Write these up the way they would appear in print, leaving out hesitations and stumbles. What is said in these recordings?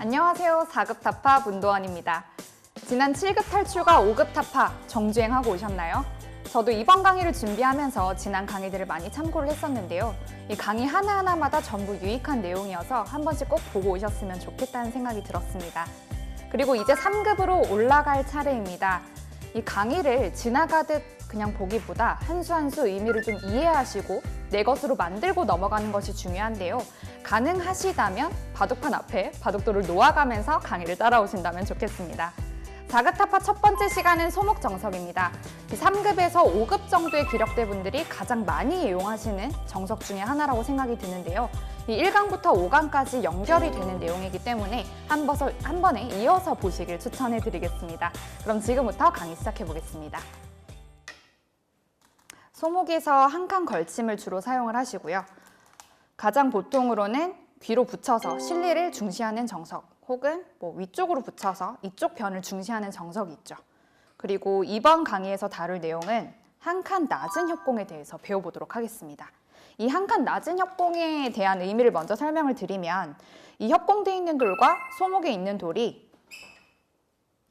안녕하세요. 4급 타파 문도원입니다. 지난 7급 탈출과 5급 타파 정주행하고 오셨나요? 저도 이번 강의를 준비하면서 지난 강의들을 많이 참고를 했었는데요. 이 강의 하나하나마다 전부 유익한 내용이어서 한 번씩 꼭 보고 오셨으면 좋겠다는 생각이 들었습니다. 그리고 이제 3급으로 올라갈 차례입니다. 이 강의를 지나가듯 그냥 보기보다 한 수 한 수 의미를 좀 이해하시고 내 것으로 만들고 넘어가는 것이 중요한데요. 가능하시다면 바둑판 앞에 바둑돌을 놓아가면서 강의를 따라오신다면 좋겠습니다. 4급 타파 첫 번째 시간은 소목정석입니다. 3급에서 5급 정도의 기력대 분들이 가장 많이 이용하시는 정석 중에 하나라고 생각이 드는데요. 이 1강부터 5강까지 연결이 되는 내용이기 때문에 한 번에 이어서 보시길 추천해 드리겠습니다. 그럼 지금부터 강의 시작해 보겠습니다. 소목에서 한 칸 걸침을 주로 사용을 하시고요. 가장 보통으로는 귀로 붙여서 실리를 중시하는 정석, 혹은 위쪽으로 붙여서 이쪽 변을 중시하는 정석이 있죠. 그리고 이번 강의에서 다룰 내용은 한 칸 낮은 협공에 대해서 배워보도록 하겠습니다. 이 한 칸 낮은 협공에 대한 의미를 먼저 설명을 드리면 이 협공되어 있는 돌과 소목에 있는 돌이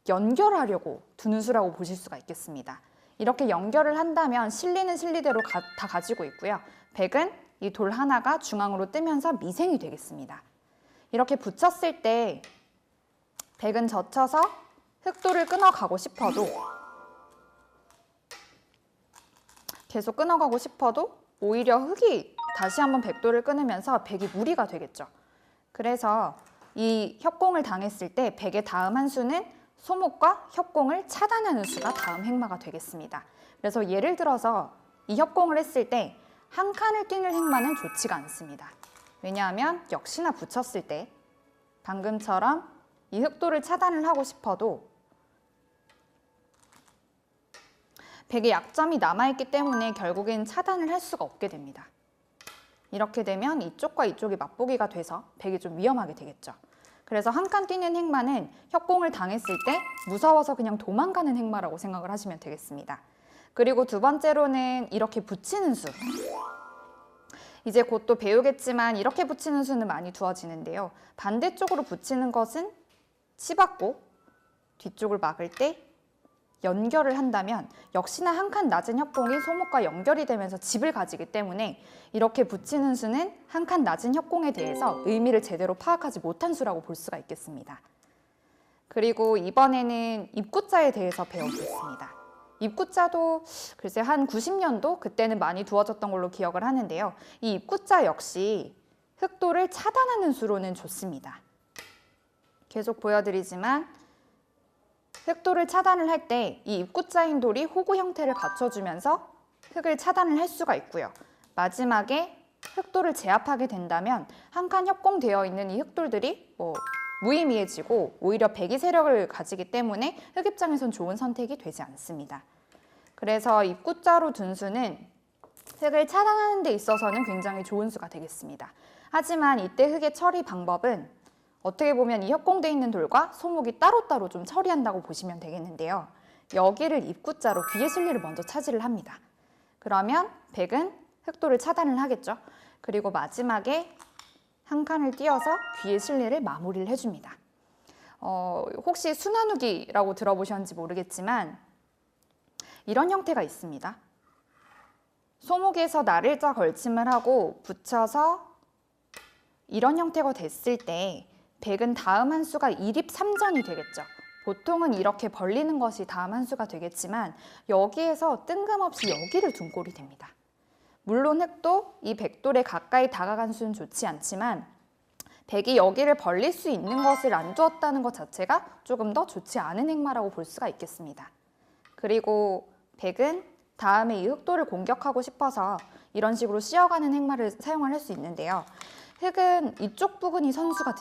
연결하려고 두는 수라고 보실 수가 있겠습니다. 이렇게 연결을 한다면 실리는 실리대로 다 가지고 있고요. 백은 이 돌 하나가 중앙으로 뜨면서 미생이 되겠습니다. 이렇게 붙였을 때 백은 젖혀서 흑돌을 끊어가고 싶어도 계속 끊어가고 싶어도 오히려 흑이 다시 한번 백돌을 끊으면서 백이 무리가 되겠죠. 그래서 이 협공을 당했을 때 백의 다음 한 수는 소목과 협공을 차단하는 수가 다음 행마가 되겠습니다. 그래서 예를 들어서 이 협공을 했을 때 한 칸을 뛰는 행마는 좋지가 않습니다. 왜냐하면 역시나 붙였을 때 방금처럼 이 흑돌을 차단을 하고 싶어도 백의 약점이 남아있기 때문에 결국엔 차단을 할 수가 없게 됩니다. 이렇게 되면 이쪽과 이쪽이 맞보기가 돼서 백이 좀 위험하게 되겠죠. 그래서 한 칸 뛰는 행마는 협공을 당했을 때 무서워서 그냥 도망가는 행마라고 생각을 하시면 되겠습니다. 그리고 두 번째로는 이렇게 붙이는 수. 이제 곧 또 배우겠지만 이렇게 붙이는 수는 많이 두어지는데요. 반대쪽으로 붙이는 것은 치받고 뒤쪽을 막을 때 연결을 한다면 역시나 한 칸 낮은 협공이 소목과 연결이 되면서 집을 가지기 때문에 이렇게 붙이는 수는 한 칸 낮은 협공에 대해서 의미를 제대로 파악하지 못한 수라고 볼 수가 있겠습니다. 그리고 이번에는 입구자에 대해서 배워보겠습니다. 입구자도 글쎄 한 90년도 그때는 많이 두어졌던 걸로 기억을 하는데요. 이 입구자 역시 흑돌을 차단하는 수로는 좋습니다. 계속 보여드리지만 흑돌을 차단을 할 때 이 입구자인 돌이 호구 형태를 갖춰주면서 흑을 차단을 할 수가 있고요. 마지막에 흑돌을 제압하게 된다면 한 칸 협공되어 있는 이 흑돌들이 무의미해지고 오히려 백이 세력을 가지기 때문에 흑 입장에선 좋은 선택이 되지 않습니다. 그래서 입구자로 둔 수는 흑을 차단하는 데 있어서는 굉장히 좋은 수가 되겠습니다. 하지만 이때 흑의 처리 방법은 어떻게 보면 이 협공되어 있는 돌과 소목이 따로따로 좀 처리한다고 보시면 되겠는데요. 여기를 입구자로 귀의 실리를 먼저 차지를 합니다. 그러면 백은 흑돌을 차단을 하겠죠. 그리고 마지막에 한 칸을 띄어서 귀의 실리를 마무리를 해줍니다. 혹시 수나누기라고 들어보셨는지 모르겠지만 이런 형태가 있습니다. 소목에서 날일자 걸침을 하고 붙여서 이런 형태가 됐을 때 백은 다음 한 수가 1입 3전이 되겠죠. 보통은 이렇게 벌리는 것이 다음 한 수가 되겠지만 여기에서 뜬금없이 여기를 둔 꼴이 됩니다. 물론 흑도 이 백돌에 가까이 다가간 수는 좋지 않지만 백이 여기를 벌릴 수 있는 것을 안 두었다는 것 자체가 조금 더 좋지 않은 행마라고 볼 수가 있겠습니다. 그리고 백은 다음에 이 흑돌을 공격하고 싶어서 이런 식으로 씌어가는 행마를 사용을 할 수 있는데요. 흑은 이쪽 부분이 선수가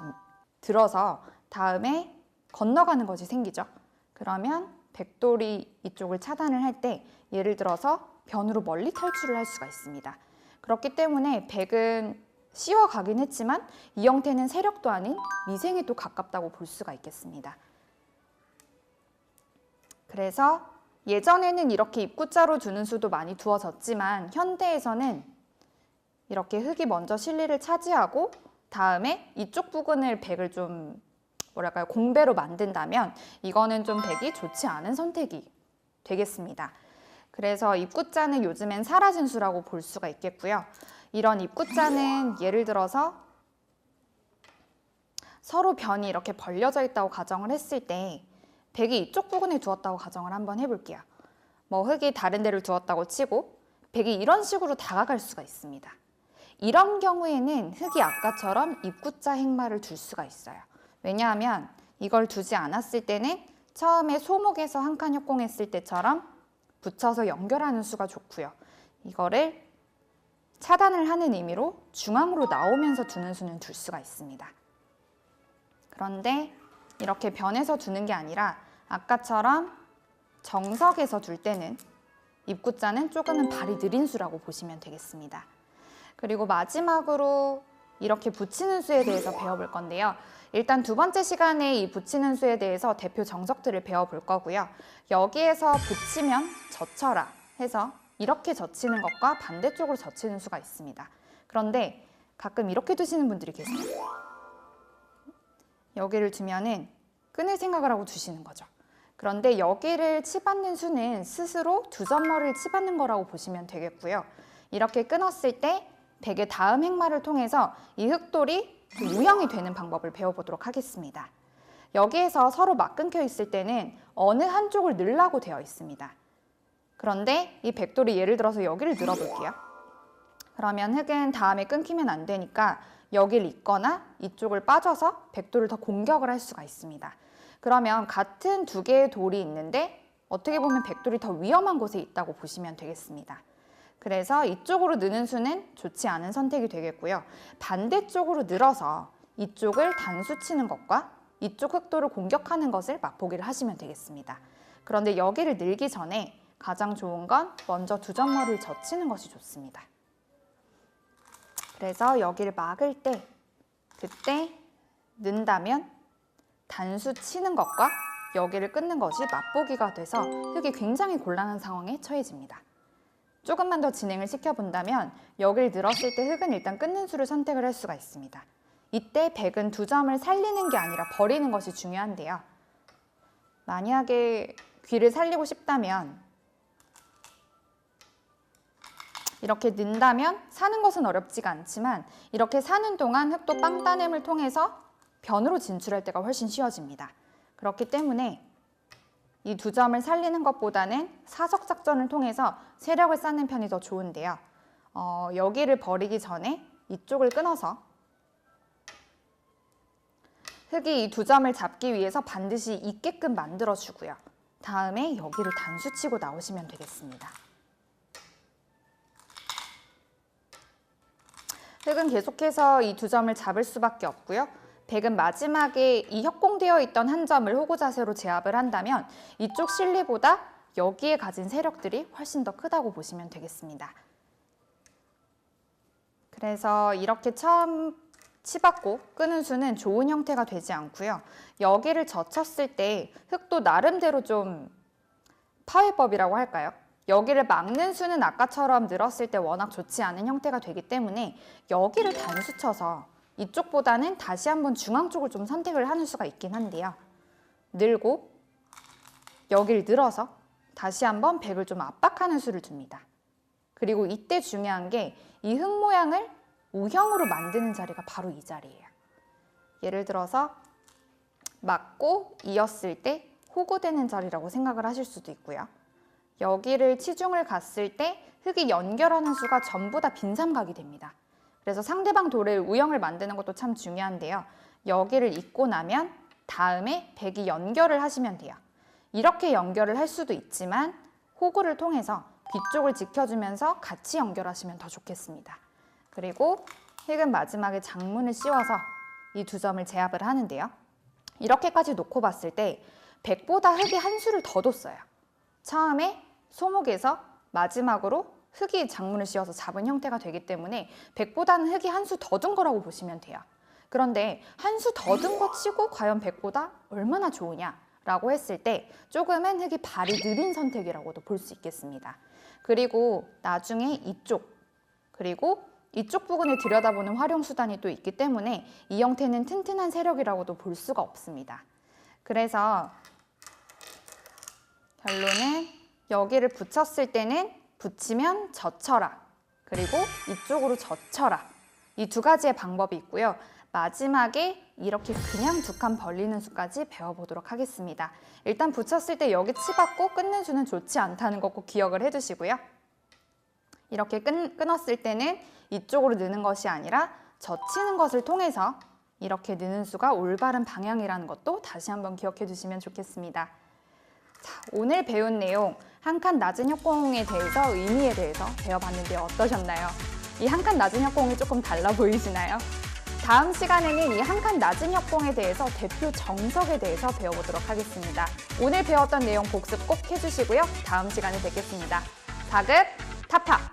들어서 다음에 건너가는 것이 생기죠. 그러면 백돌이 이쪽을 차단을 할 때 예를 들어서 변으로 멀리 탈출을 할 수가 있습니다. 그렇기 때문에 백은 씌워가긴 했지만 이 형태는 세력도 아닌 미생에 또 가깝다고 볼 수가 있겠습니다. 그래서 예전에는 이렇게 입구자로 두는 수도 많이 두어졌지만 현대에서는 이렇게 흑이 먼저 실리를 차지하고 다음에 이쪽 부분을 백을 좀 뭐랄까요, 공배로 만든다면 이거는 좀 백이 좋지 않은 선택이 되겠습니다. 그래서 입구자는 요즘엔 사라진 수라고 볼 수가 있겠고요. 이런 입구자는 예를 들어서 서로 변이 이렇게 벌려져 있다고 가정을 했을 때 백이 이쪽 부분에 두었다고 가정을 한번 해볼게요. 뭐 흙이 다른 데를 두었다고 치고 백이 이런 식으로 다가갈 수가 있습니다. 이런 경우에는 흙이 아까처럼 입구자 행마를 둘 수가 있어요. 왜냐하면 이걸 두지 않았을 때는 처음에 소목에서 한 칸 협공했을 때처럼 붙여서 연결하는 수가 좋고요. 이거를 차단을 하는 의미로 중앙으로 나오면서 두는 수는 둘 수가 있습니다. 그런데 이렇게 변해서 두는 게 아니라 아까처럼 정석에서 둘 때는 입구자는 조금은 발이 느린 수라고 보시면 되겠습니다. 그리고 마지막으로 이렇게 붙이는 수에 대해서 배워볼 건데요. 일단 두 번째 시간에 이 붙이는 수에 대해서 대표 정석들을 배워볼 거고요. 여기에서 붙이면 젖혀라 해서 이렇게 젖히는 것과 반대쪽으로 젖히는 수가 있습니다. 그런데 가끔 이렇게 두시는 분들이 계세요. 여기를 두면은 끊을 생각을 하고 두시는 거죠. 그런데 여기를 치받는 수는 스스로 두 점머리를 치받는 거라고 보시면 되겠고요. 이렇게 끊었을 때 백의 다음 행마를 통해서 이 흙돌이 우형이 되는 방법을 배워보도록 하겠습니다. 여기에서 서로 맞끊겨 있을 때는 어느 한쪽을 넣으라고 되어 있습니다. 그런데 이 백돌이 예를 들어서 여기를 늘어볼게요. 그러면 흙은 다음에 끊기면 안 되니까 여기를 잇거나 이쪽을 빠져서 백돌을 더 공격을 할 수가 있습니다. 그러면 같은 두 개의 돌이 있는데 어떻게 보면 백돌이 더 위험한 곳에 있다고 보시면 되겠습니다. 그래서 이쪽으로 느는 수는 좋지 않은 선택이 되겠고요. 반대쪽으로 늘어서 이쪽을 단수 치는 것과 이쪽 흙돌을 공격하는 것을 맛보기를 하시면 되겠습니다. 그런데 여기를 늘기 전에 가장 좋은 건 먼저 두 점머리를 젖히는 것이 좋습니다. 그래서 여기를 막을 때 그때 는다면 단수 치는 것과 여기를 끊는 것이 맛보기가 돼서 흙이 굉장히 곤란한 상황에 처해집니다. 조금만 더 진행을 시켜본다면 여기를 늘었을 때 흙은 일단 끊는 수를 선택을 할 수가 있습니다. 이때 백은 두 점을 살리는 게 아니라 버리는 것이 중요한데요. 만약에 귀를 살리고 싶다면 이렇게 는다면 사는 것은 어렵지가 않지만 이렇게 사는 동안 흙도 빵 따냄을 통해서 변으로 진출할 때가 훨씬 쉬워집니다. 그렇기 때문에 이 두 점을 살리는 것보다는 사석 작전을 통해서 세력을 쌓는 편이 더 좋은데요. 여기를 버리기 전에 이쪽을 끊어서 흙이 이 두 점을 잡기 위해서 반드시 있게끔 만들어주고요. 다음에 여기를 단수치고 나오시면 되겠습니다. 흙은 계속해서 이 두 점을 잡을 수밖에 없고요. 백은 마지막에 이 협공되어 있던 한 점을 호구 자세로 제압을 한다면 이쪽 실리보다 여기에 가진 세력들이 훨씬 더 크다고 보시면 되겠습니다. 그래서 이렇게 처음 치받고 끄는 수는 좋은 형태가 되지 않고요. 여기를 젖혔을 때 흙도 나름대로 좀 파회법이라고 할까요? 여기를 막는 수는 아까처럼 늘었을 때 워낙 좋지 않은 형태가 되기 때문에 여기를 단수 쳐서 이쪽보다는 다시 한번 중앙 쪽을 좀 선택을 하는 수가 있긴 한데요. 늘고 여기를 늘어서 다시 한번 백을 좀 압박하는 수를 둡니다. 그리고 이때 중요한 게 이 흙 모양을 우형으로 만드는 자리가 바로 이 자리예요. 예를 들어서 막고 이었을 때 호구되는 자리라고 생각을 하실 수도 있고요. 여기를 치중을 갔을 때 흙이 연결하는 수가 전부 다 빈삼각이 됩니다. 그래서 상대방 돌을 우형을 만드는 것도 참 중요한데요. 여기를 잇고 나면 다음에 백이 연결을 하시면 돼요. 이렇게 연결을 할 수도 있지만 호구를 통해서 뒤쪽을 지켜주면서 같이 연결하시면 더 좋겠습니다. 그리고 흙은 마지막에 장문을 씌워서 이 두 점을 제압을 하는데요. 이렇게까지 놓고 봤을 때 백보다 흙이 한 수를 더 뒀어요. 처음에 소목에서 마지막으로 흙이 장문을 씌워서 잡은 형태가 되기 때문에 백보다는 흙이 한 수 더 든 거라고 보시면 돼요. 그런데 한 수 더 든 거 치고 과연 백보다 얼마나 좋으냐라고 했을 때 조금은 흙이 발이 느린 선택이라고도 볼 수 있겠습니다. 그리고 나중에 이쪽 그리고 이쪽 부분을 들여다보는 활용 수단이 또 있기 때문에 이 형태는 튼튼한 세력이라고도 볼 수가 없습니다. 그래서 결론은 여기를 붙였을 때는 붙이면 젖혀라, 그리고 이쪽으로 젖혀라. 이 두 가지의 방법이 있고요. 마지막에 이렇게 그냥 두 칸 벌리는 수까지 배워보도록 하겠습니다. 일단 붙였을 때 여기 치받고 끊는 수는 좋지 않다는 거 꼭 기억을 해두시고요. 이렇게 끊었을 때는 이쪽으로 느는 것이 아니라 젖히는 것을 통해서 이렇게 느는 수가 올바른 방향이라는 것도 다시 한번 기억해 두시면 좋겠습니다. 자, 오늘 배운 내용 한 칸 낮은 협공에 대해서 의미에 대해서 배워봤는데 어떠셨나요? 이 한 칸 낮은 협공이 조금 달라 보이시나요? 다음 시간에는 이 한 칸 낮은 협공에 대해서 대표 정석에 대해서 배워보도록 하겠습니다. 오늘 배웠던 내용 복습 꼭 해주시고요. 다음 시간에 뵙겠습니다. 4급 타파!